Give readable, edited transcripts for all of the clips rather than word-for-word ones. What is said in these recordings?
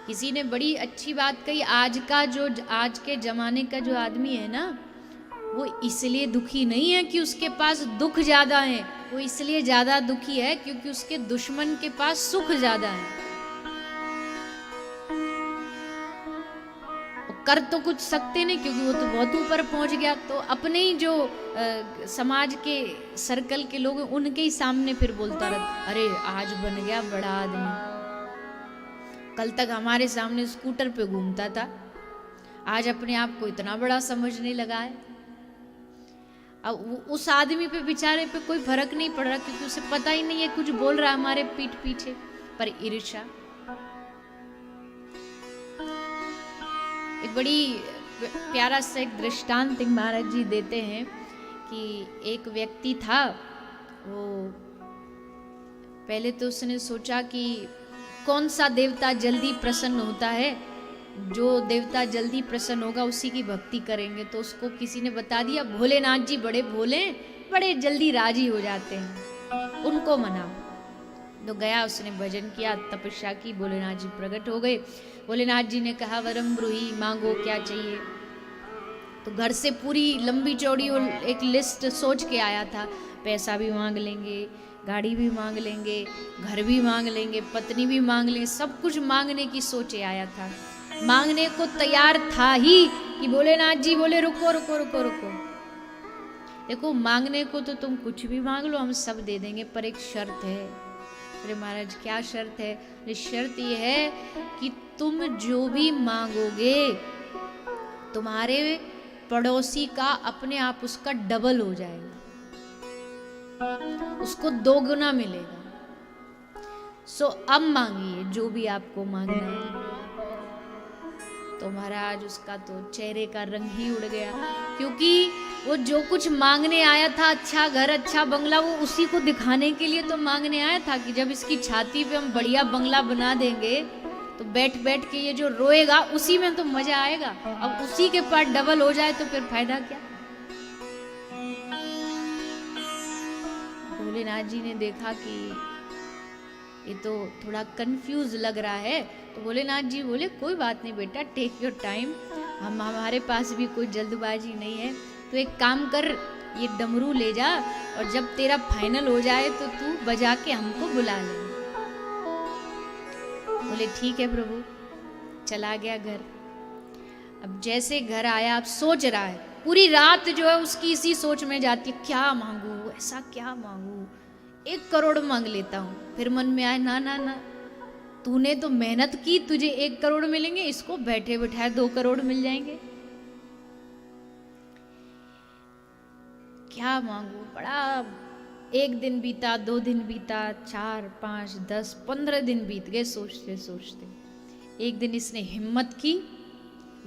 किसी ने बड़ी अच्छी बात कही, आज के जमाने का जो आदमी है ना, वो इसलिए दुखी नहीं है कि उसके पास दुख ज्यादा है, वो इसलिए ज्यादा दुखी है क्योंकि उसके दुश्मन के पास सुख ज्यादा है। कर तो कुछ सकते नहीं क्योंकि वो तो बहुत ऊपर पहुंच गया, तो अपने ही जो समाज के सर्कल के लोग उनके ही सामने फिर बोलता रहता, अरे आज बन गया बड़ा आदमी, कल तक हमारे सामने स्कूटर पे घूमता था, आज अपने आप को इतना बड़ा समझने लगा है। अब उस आदमी पे बेचारे पे कोई फर्क नहीं पड़ रहा क्योंकि उसे पता ही नहीं है, कुछ बोल रहा है हमारे पीठ पीछे, पर ईर्ष्या। एक बड़ी प्यारा सा एक दृष्टांत महाराज जी देते हैं कि एक व्यक्ति था, वो पहले तो उसने सोचा कि कौन सा देवता जल्दी प्रसन्न होता है, जो देवता जल्दी प्रसन्न होगा उसी की भक्ति करेंगे। तो उसको किसी ने बता दिया, भोलेनाथ जी बड़े भोले, बड़े जल्दी राजी हो जाते हैं, उनको मनाओ। तो गया, उसने भजन किया, तपस्या की, भोलेनाथ जी प्रकट हो गए। भोलेनाथ जी ने कहा, वरम ब्रूही, मांगो क्या चाहिए। तो घर से पूरी लंबी चौड़ी एक लिस्ट सोच के आया था, पैसा भी मांग लेंगे, गाड़ी भी मांग लेंगे, घर भी मांग लेंगे, पत्नी भी मांग लेंगे, सब कुछ मांगने की सोचे आया था। मांगने को तैयार था ही कि भोलेनाथ जी बोले, रुको रुको रुको रुको, देखो मांगने को तो तुम कुछ भी मांग लो, हम सब दे देंगे, पर एक शर्त है। अरे महाराज क्या शर्त है? शर्त ये है कि तुम जो भी मांगोगे तुम्हारे पड़ोसी का अपने आप उसका डबल हो जाएगा, उसको 2 गुना मिलेगा। सो अब मांगिए जो भी आपको मांगना है। तो महाराज उसका तो चेहरे का रंग ही उड़ गया, क्योंकि वो जो कुछ मांगने आया था, अच्छा घर अच्छा बंगला, वो उसी को दिखाने के लिए तो मांगने आया था कि जब इसकी छाती पे हम बढ़िया बंगला बना देंगे तो बैठ बैठ के ये जो रोएगा उसी में तो मजा आएगा। अब उसी के पास डबल हो जाए तो फिर फायदा क्या। भोलेनाथ जी ने देखा कि ये तो थोड़ा कंफ्यूज लग रहा है, तो भोलेनाथ जी बोले, कोई बात नहीं बेटा, टेक योर टाइम, हमारे पास भी कोई जल्दबाजी नहीं है। तो एक काम कर, ये डमरू ले जा और जब तेरा फाइनल हो जाए तो तू बजा के हमको बुला ले। बोले ठीक है प्रभु। चला गया घर। अब जैसे घर आया, अब सोच रहा है, पूरी रात जो है उसकी इसी सोच में जाती है, क्या मांगू, ऐसा क्या मांगू, 1 करोड़ मांग लेता हूं। फिर मन में आए, ना ना ना, तूने तो मेहनत की, तुझे 1 करोड़ मिलेंगे, इसको बैठे बैठाए 2 करोड़ मिल जाएंगे, क्या मांगू। बड़ा 1 दिन बीता, 2 दिन बीता, 4, 5, 10, 15 दिन बीत गए सोचते सोचते। एक दिन इसने हिम्मत की,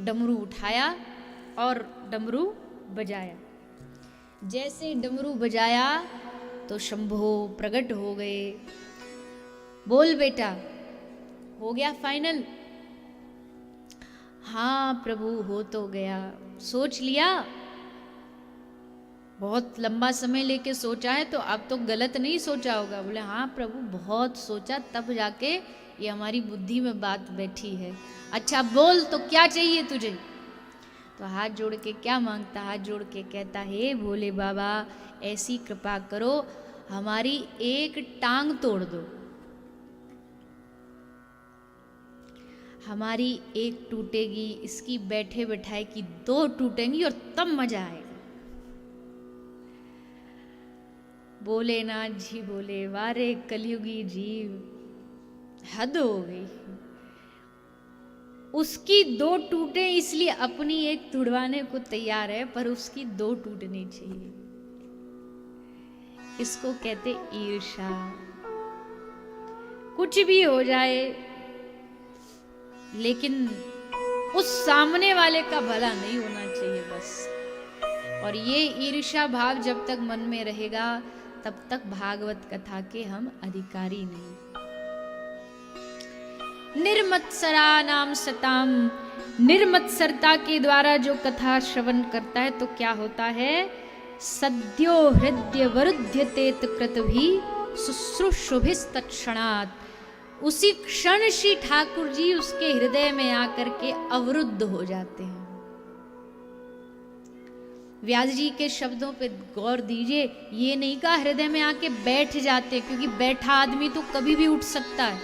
डमरू उठाया और डमरू बजाया। जैसे डमरू बजाया तो शंभो प्रकट हो गए। बोल बेटा, हो गया फाइनल? हाँ प्रभु, हो तो गया। सोच लिया? बहुत लंबा समय लेके सोचा है, तो अब तो गलत नहीं सोचा होगा। बोले हाँ प्रभु, बहुत सोचा, तब जाके ये हमारी बुद्धि में बात बैठी है। अच्छा बोल, तो क्या चाहिए तुझे? तो हाथ जोड़ के क्या मांगता? हाथ जोड़ के कहता, हे भोले बाबा, ऐसी कृपा करो, हमारी 1 टांग तोड़ दो, हमारी 1 टूटेगी, इसकी बैठे बैठाए की 2 टूटेंगी और तब मजा आएगा। भोलेनाथ जी बोले, वारे कलयुगी जीव, हद हो गई। उसकी 2 टूटे इसलिए अपनी 1 तुड़वाने को तैयार है, पर उसकी 2 टूटनी चाहिए। इसको कहते ईर्ष्या। कुछ भी हो जाए लेकिन उस सामने वाले का भला नहीं होना चाहिए बस। और ये ईर्ष्या भाव जब तक मन में रहेगा तब तक भागवत कथा के हम अधिकारी नहीं। निर्मत्सरा नाम सताम, निर्मत्सरता के द्वारा जो कथा श्रवण करता है तो क्या होता है? सद्यो हृदय वरुध्यते कृत भी शुश्रूषुभिस्तत्क्षणात्। उसी क्षण श्री ठाकुर जी उसके हृदय में आकर के अवरुद्ध हो जाते हैं। व्यास जी के शब्दों पे गौर दीजिए, ये नहीं कहा हृदय में आके बैठ जाते, क्योंकि बैठा आदमी तो कभी भी उठ सकता है।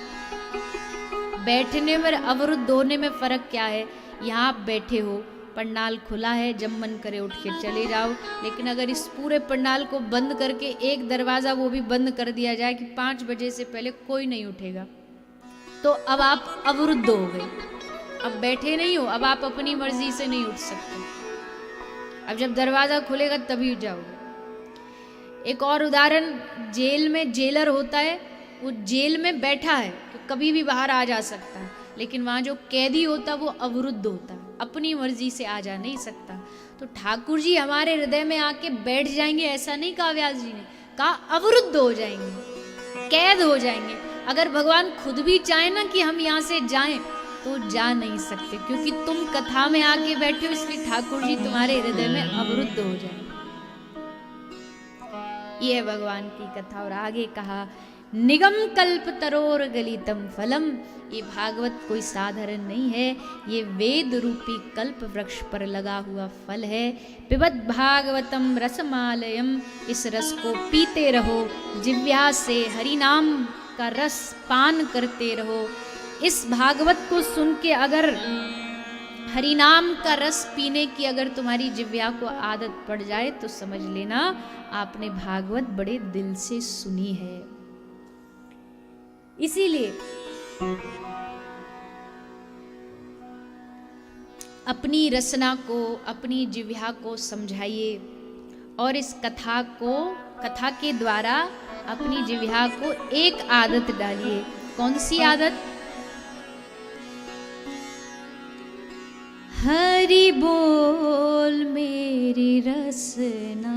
बैठने में अवरुद्ध होने में फर्क क्या है? यहाँ आप बैठे हो, पंडाल खुला है, जब मन करे उठ के चले जाओ, लेकिन अगर इस पूरे पंडाल को बंद करके एक दरवाजा वो भी बंद कर दिया जाए कि 5 बजे से पहले कोई नहीं उठेगा, तो अब आप अवरुद्ध हो गए। अब बैठे नहीं हो, अब आप अपनी मर्जी से नहीं उठ सकते। अब जब दरवाजा खुलेगा तभी जाओगे। एक और उदाहरण, जेल में जेलर होता है, वो जेल में बैठा है, कभी भी बाहर आ जा सकता है, लेकिन वहाँ जो कैदी होता है वो अवरुद्ध होता है, अपनी मर्जी से आ जा नहीं सकता। तो ठाकुर जी हमारे हृदय में आके बैठ जाएंगे, ऐसा नहीं कहा व्यास जी ने, कहा अवरुद्ध हो जाएंगे, कैद हो जाएंगे। अगर भगवान खुद भी चाहे ना कि हम यहाँ से जाएं तो जा नहीं सकते, क्योंकि तुम कथा में आके बैठे हो, इसलिए ठाकुर जी तुम्हारे हृदय में अवरुद्ध हो जाएंगे। ये है भगवान की कथा। और आगे कहा, निगम कल्प तरोर गलितम फलम, ये भागवत कोई साधारण नहीं है, ये वेद रूपी कल्प वृक्ष पर लगा हुआ फल है। पिबत भागवतम रसमालयम, इस रस को पीते रहो, जिह्वा से हरि नाम का रस पान करते रहो। इस भागवत को सुन के अगर हरि नाम का रस पीने की अगर तुम्हारी जिह्वा को आदत पड़ जाए तो समझ लेना आपने भागवत बड़े दिल से सुनी है। इसीलिए अपनी रसना को, अपनी जिह्वा को समझाइए और इस कथा के द्वारा अपनी जिह्वा को एक आदत डालिए। कौन सी आदत? हरि बोल मेरी रसना,